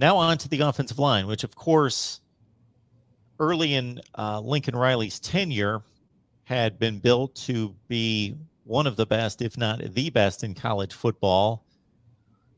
Now on to the offensive line, which, of course, early in Lincoln Riley's tenure had been built to be one of the best, if not the best, in college football.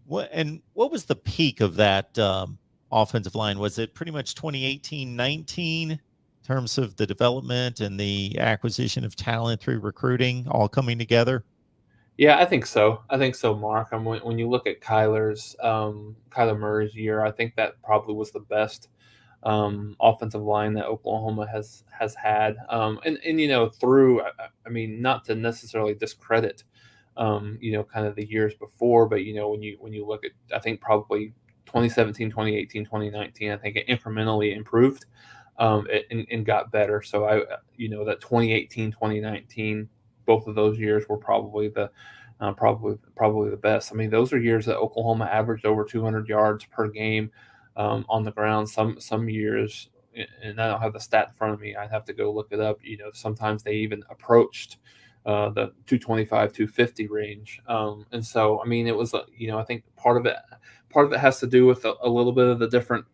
What was the peak of that offensive line? Was it pretty much 2018-19 in terms of the development and the acquisition of talent through recruiting all coming together? Yeah, I think so. I think so, Mark. I mean, when you look at Kyler Murray's year, I think that probably was the best offensive line that Oklahoma has had. And through I mean, not to necessarily discredit kind of the years before, but when you look at, I think probably 2017, 2018, 2019, I think it incrementally improved and got better. So that 2018, 2019, both of those years were probably probably the best. I mean, those are years that Oklahoma averaged over 200 yards per game on the ground. Some years, and I don't have the stat in front of me. I'd have to go look it up. Sometimes they even approached the 225, 250 range. And so, I mean, it was I think part of it has to do with a little bit of the different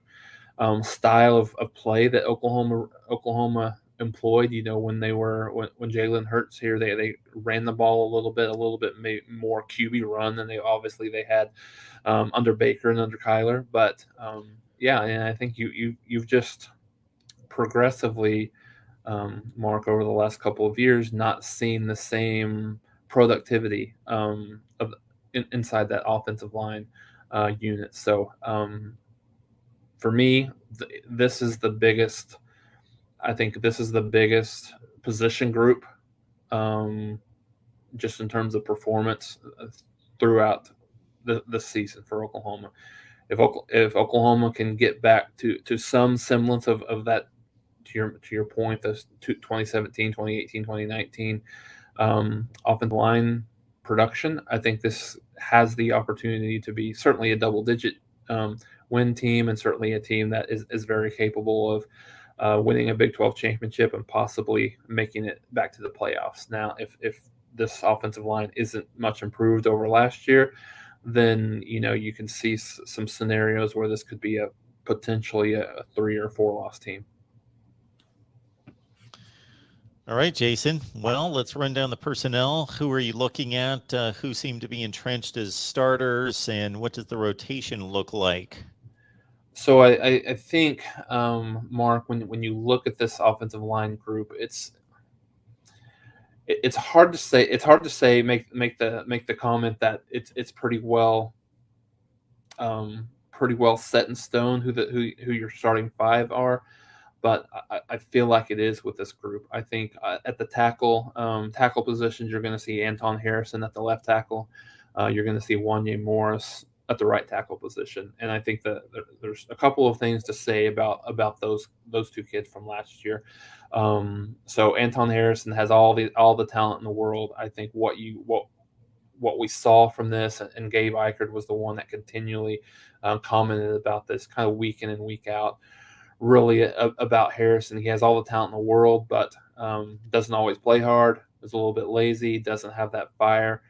style of play that Oklahoma employed. When Jalen Hurts here, they ran the ball a little bit more QB run than they had under Baker and under Kyler. But yeah, and I think you've just progressively, Mark, over the last couple of years, not seen the same productivity inside that offensive line unit. So for me, this is the biggest. I think this is the biggest position group, um, just in terms of performance throughout the season for Oklahoma. If Oklahoma can get back to some semblance of that, to your point, those 2017, 2018, 2019 offensive line production, I think this has the opportunity to be certainly a double digit win team, and certainly a team that is very capable of winning a Big 12 championship and possibly making it back to the playoffs. Now, if this offensive line isn't much improved over last year, then you can see some scenarios where this could be potentially a 3 or 4 loss team. All right, Jason. Well, let's run down the personnel. Who are you looking at? Who seem to be entrenched as starters, and what does the rotation look like? So I think, Mark, when you look at this offensive line group, it's hard to say. It's hard to say make the comment that it's pretty well set in stone who your starting five are. But I feel like it is with this group. I think at the tackle positions, you're going to see Anton Harrison at the left tackle. You're going to see Wanye Morris at the right tackle position, and I think that there's a couple of things to say about those two kids from last year. So Anton Harrison has all the talent in the world. I think what we saw from this, and Gabe Eichert was the one that continually commented about this kind of week in and week out, really about Harrison. He has all the talent in the world, but doesn't always play hard, is a little bit lazy, doesn't have that fire.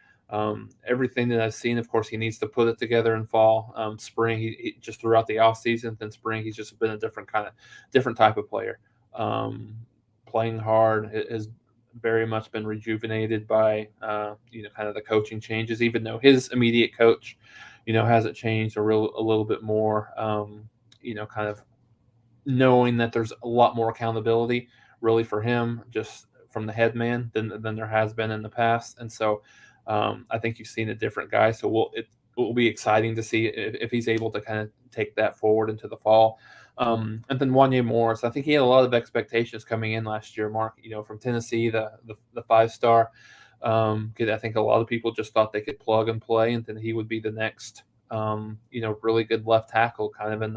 Everything that I've seen, of course, he needs to put it together in fall. Spring, he just throughout the off season. Then spring, he's just been a different type of player. Playing hard has very much been rejuvenated by kind of the coaching changes. Even though his immediate coach, hasn't changed a little bit more. Kind of knowing that there's a lot more accountability really for him just from the head man than there has been in the past. And so I think you've seen a different guy. So it will be exciting to see if he's able to kind of take that forward into the fall. And then Wanye Morris, I think he had a lot of expectations coming in last year, Mark, from Tennessee, the 5-star. I think a lot of people just thought they could plug and play, and then he would be the next, really good left tackle, kind of in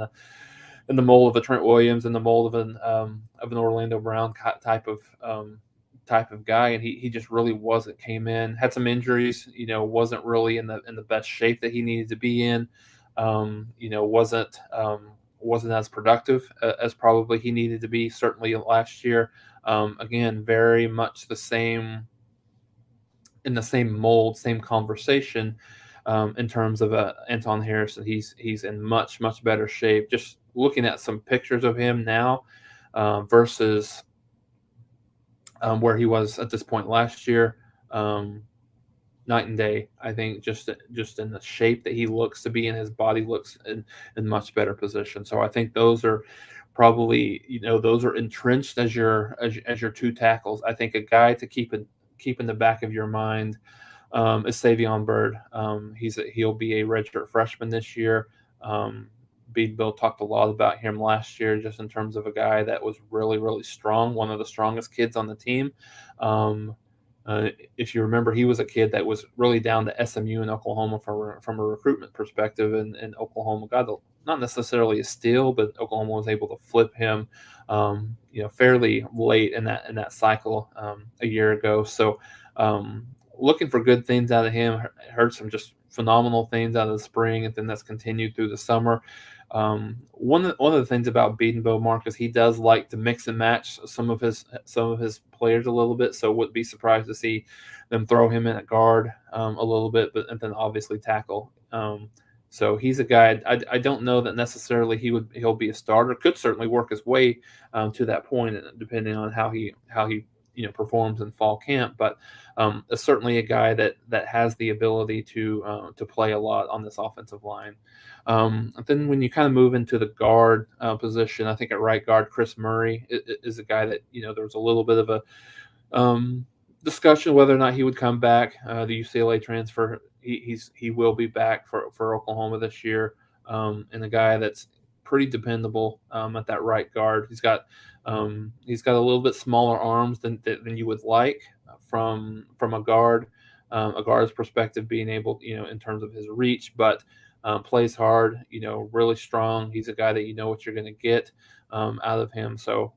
the mold of a Trent Williams, in the mold of an Orlando Brown type of guy, and he just really wasn't. Came in, had some injuries, wasn't really in the best shape that he needed to be in. Wasn't as productive as probably he needed to be. Certainly last year, again, very much in the same mold, same conversation. in terms of Anton Harrison. He's in much better shape. Just looking at some pictures of him now versus where he was at this point last year. Night and day. I think just in the shape that he looks to be in, his body looks in much better position. So I think those are probably, those are entrenched as your two tackles. I think a guy to keep in the back of your mind is Savion Byrd. He'll be a redshirt freshman this year. Bill talked a lot about him last year, just in terms of a guy that was really strong, one of the strongest kids on the team. If you remember, he was a kid that was really down to SMU in Oklahoma from a recruitment perspective, and Oklahoma got not necessarily a steal, but Oklahoma was able to flip him, fairly late in that cycle a year ago. So, looking for good things out of him. Heard some just phenomenal things out of the spring, and then that's continued through the summer. One of the things about Biedenbow, Mark, is he does like to mix and match some of his players a little bit. So wouldn't be surprised to see them throw him in at guard a little bit, and then obviously tackle. So he's a guy. I don't know that necessarily he'll be a starter. Could certainly work his way to that point, depending on how he performs in fall camp. But is certainly a guy that has the ability to play a lot on this offensive line. Then when you kind of move into the guard position, I think at right guard, Chris Murray is a guy that, there was a little bit of a discussion whether or not he would come back. The UCLA transfer, he will be back for Oklahoma this year, and a guy that's pretty dependable at that right guard. He's got a little bit smaller arms than you would like from a guard's perspective, being able, in terms of his reach, but plays hard, really strong. He's a guy that what you're going to get out of him. So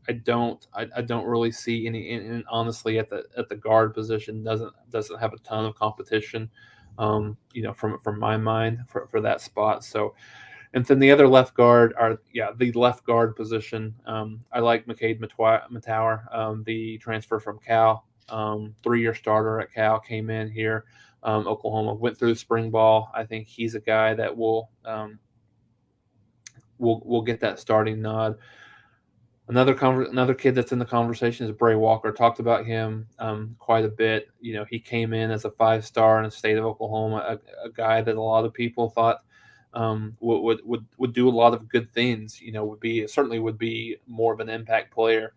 I don't really see any, and honestly at the guard position doesn't have a ton of competition, from my mind for that spot. So, and then the other left guard the left guard position. I like McCade Matower, the transfer from Cal, 3-year starter at Cal, came in here. Oklahoma went through spring ball. I think he's a guy that will get that starting nod. Another kid that's in the conversation is Bray Walker. Talked about him quite a bit. He came in as a 5-star in the state of Oklahoma, a guy that a lot of people thought would do a lot of good things. Would be more of an impact player.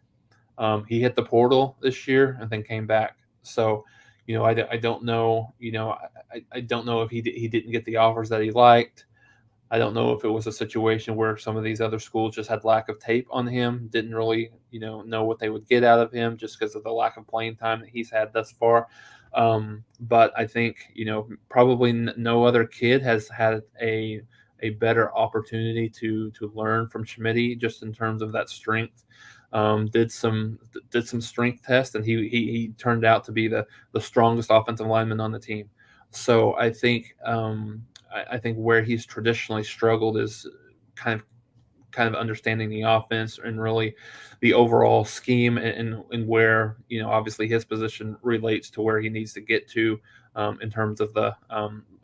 He hit the portal this year and then came back. So, I don't know. I don't know if he didn't get the offers that he liked. I don't know if it was a situation where some of these other schools just had lack of tape on him, didn't really, know what they would get out of him just because of the lack of playing time that he's had thus far. But I think, probably no other kid has had a better opportunity to learn from Schmitty, just in terms of that strength. Did some strength tests, and he turned out to be the strongest offensive lineman on the team. So I think I think where he's traditionally struggled is kind of understanding the offense and really the overall scheme, and where, obviously his position relates to where he needs to get to in terms of the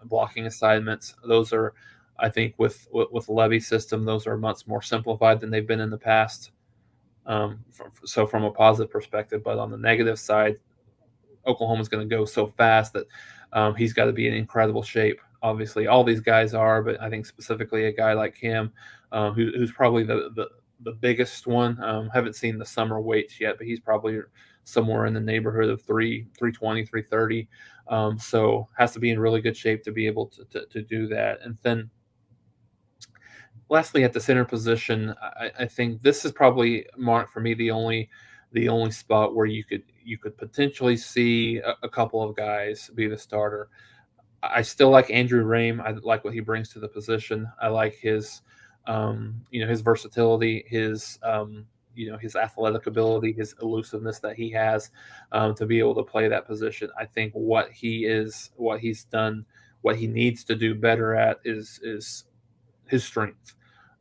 blocking assignments. Those are, I think, with Levy's system, those are much more simplified than they've been in the past. So from a positive perspective, but on the negative side, Oklahoma's going to go so fast that he's got to be in incredible shape. Obviously, all these guys are, but I think specifically a guy like him, who's probably the biggest one. Haven't seen the summer weights yet, but he's probably somewhere in the neighborhood of 320, 330. So has to be in really good shape to be able to do that. And then lastly, at the center position, I think this is probably, Mark, for me, the only spot where you could potentially see a couple of guys be the starter. I still like Andrew Rame. I like what he brings to the position. I like his, his versatility, his, his athletic ability, his elusiveness that he has to be able to play that position. I think what he's done, what he needs to do better at is his strength.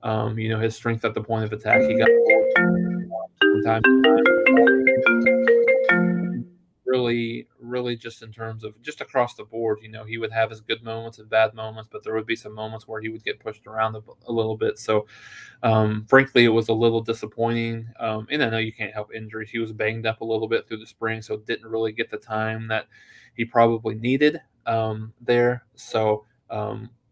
His strength at the point of attack. He got time really just in terms of just across the board. He would have his good moments and bad moments, but there would be some moments where he would get pushed around a little bit. So, frankly, it was a little disappointing. And I know you can't help injuries. He was banged up a little bit through the spring, so didn't really get the time that he probably needed there. So,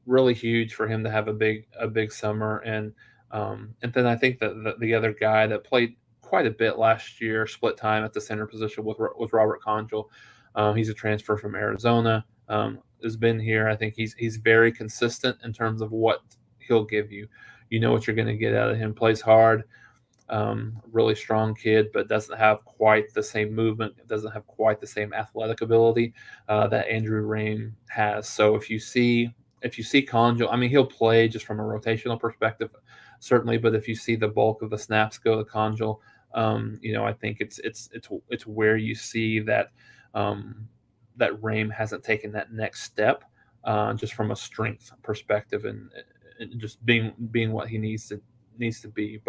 really huge for him to have a big summer. And then I think that the other guy that played quite a bit last year, split time at the center position with Robert Conjal. He's a transfer from Arizona. Has been here. I think he's very consistent in terms of what he'll give you. You know what you're going to get out of him. Plays hard, really strong kid, but doesn't have quite the same movement. Doesn't have quite the same athletic ability that Andrew Rain has. So if you see Conjal, I mean, he'll play just from a rotational perspective, certainly. But if you see the bulk of the snaps go to Conjal, I think it's where you see that Rame hasn't taken that next step, just from a strength perspective and just being what he needs to be.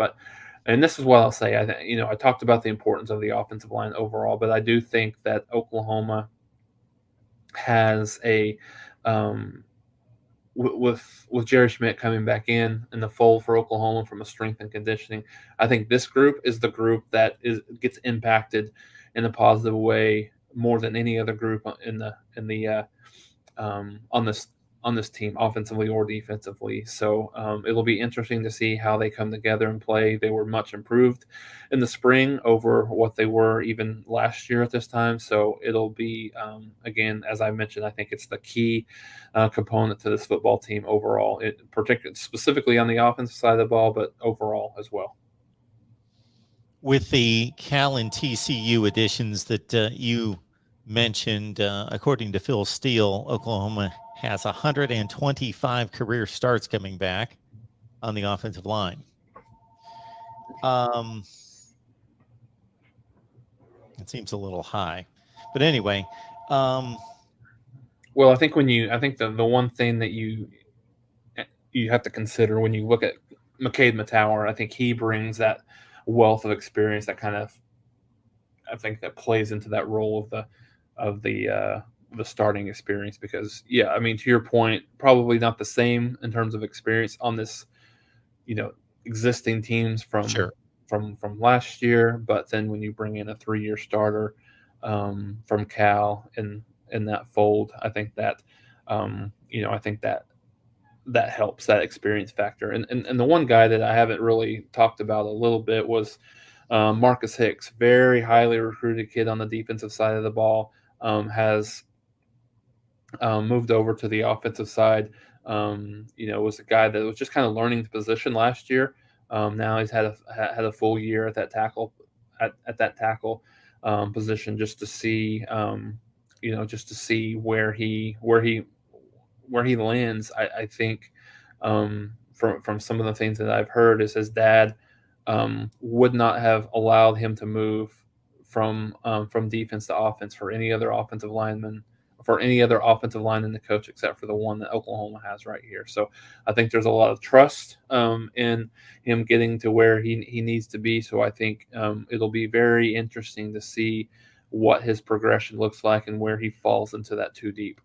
And this is what I'll say. I talked about the importance of the offensive line overall, but I do think that Oklahoma has a with Jerry Schmidt coming back in the fold for Oklahoma from a strength and conditioning. I think this group is the group that gets impacted in a positive way more than any other group on this team, offensively or defensively. So it'll be interesting to see how they come together and play. They were much improved in the spring over what they were even last year at this time. So it'll be, again, as I mentioned, I think it's the key component to this football team overall, particularly specifically on the offensive side of the ball, but overall as well. With the Cal and TCU additions that you mentioned, according to Phil Steele, Oklahoma has 125 career starts coming back on the offensive line. It seems a little high, but anyway. Well, I think the one thing that you have to consider when you look at McCade Mattower, I think he brings that wealth of experience that kind of, I think, that plays into that role of the starting experience. Because I mean, to your point, probably not the same in terms of experience on this, existing teams from last year. But then when you bring in a 3-year starter from Cal in that fold, I think that that helps, that experience factor. And the one guy that I haven't really talked about a little bit was Marcus Hicks, very highly recruited kid on the defensive side of the ball, has moved over to the offensive side. Was a guy that was just kind of learning the position last year. Now he's had a full year at that tackle position, just to see where he lands. I think from some of the things that I've heard is his dad would not have allowed him to move from defense to offense for any other offensive lineman, for any other offensive line in the coach, except for the one that Oklahoma has right here. So I think there's a lot of trust in him getting to where he needs to be. So I think it'll be very interesting to see what his progression looks like and where he falls into that too deep.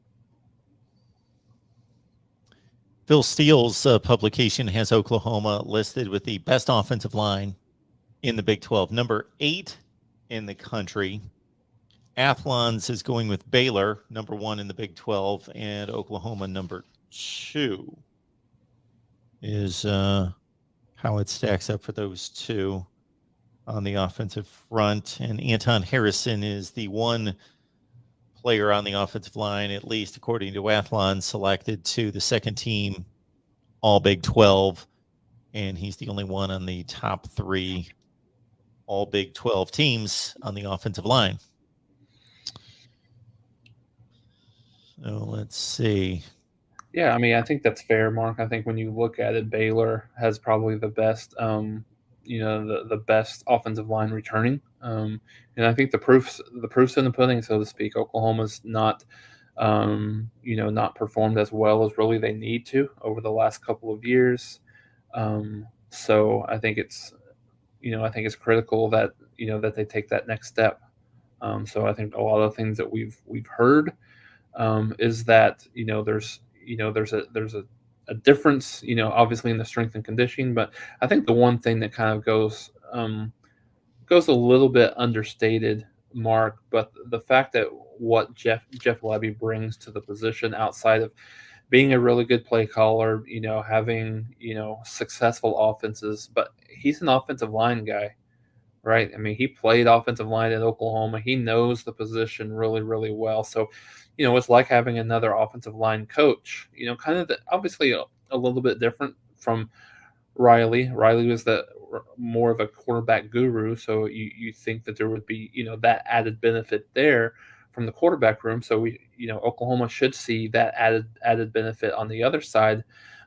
Phil Steele's publication has Oklahoma listed with the best offensive line in the Big 12, number 8 in the country. Athlon's is going with Baylor, number 1 in the Big 12, and Oklahoma, number 2, is how it stacks up for those two on the offensive front. And Anton Harrison is the one player on the offensive line, at least according to Athlon, selected to the second team All Big 12, and he's the only one on the top 3 All Big 12 teams on the offensive line. So let's see. Yeah, I mean, I think that's fair, Mark. I think when you look at it, Baylor has probably the best, the best offensive line returning, and I think the proof's in the pudding, so to speak. Oklahoma's not performed as well as really they need to over the last couple of years. So I think it's critical that that they take that next step So I think a lot of things that we've heard is that there's a difference, obviously in the strength and conditioning, but I think the one thing that kind of goes a little bit understated, Mark, but the fact that what Jeff Levy brings to the position outside of being a really good play caller, having successful offenses, but he's an offensive line guy, right? I mean, he played offensive line at Oklahoma. He knows the position really, really well. So, it's like having another offensive line coach. Kind of obviously a little bit different from Riley. Riley was the more of a quarterback guru, so you think that there would be that added benefit there from the quarterback room. So Oklahoma should see that added benefit on the other side,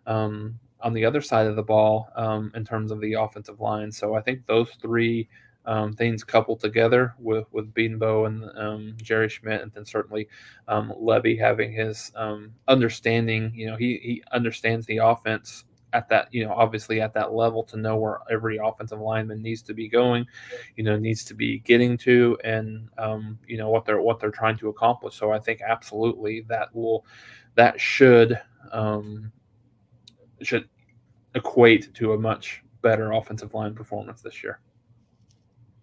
of the ball, in terms of the offensive line. So I think those three things coupled together with Beanbo and Jerry Schmidt, and then certainly Levy having his understanding. He understands the offense at that, obviously at that level, to know where every offensive lineman needs to be going, needs to be getting to, and what they're trying to accomplish. So I think absolutely that should equate to a much better offensive line performance this year.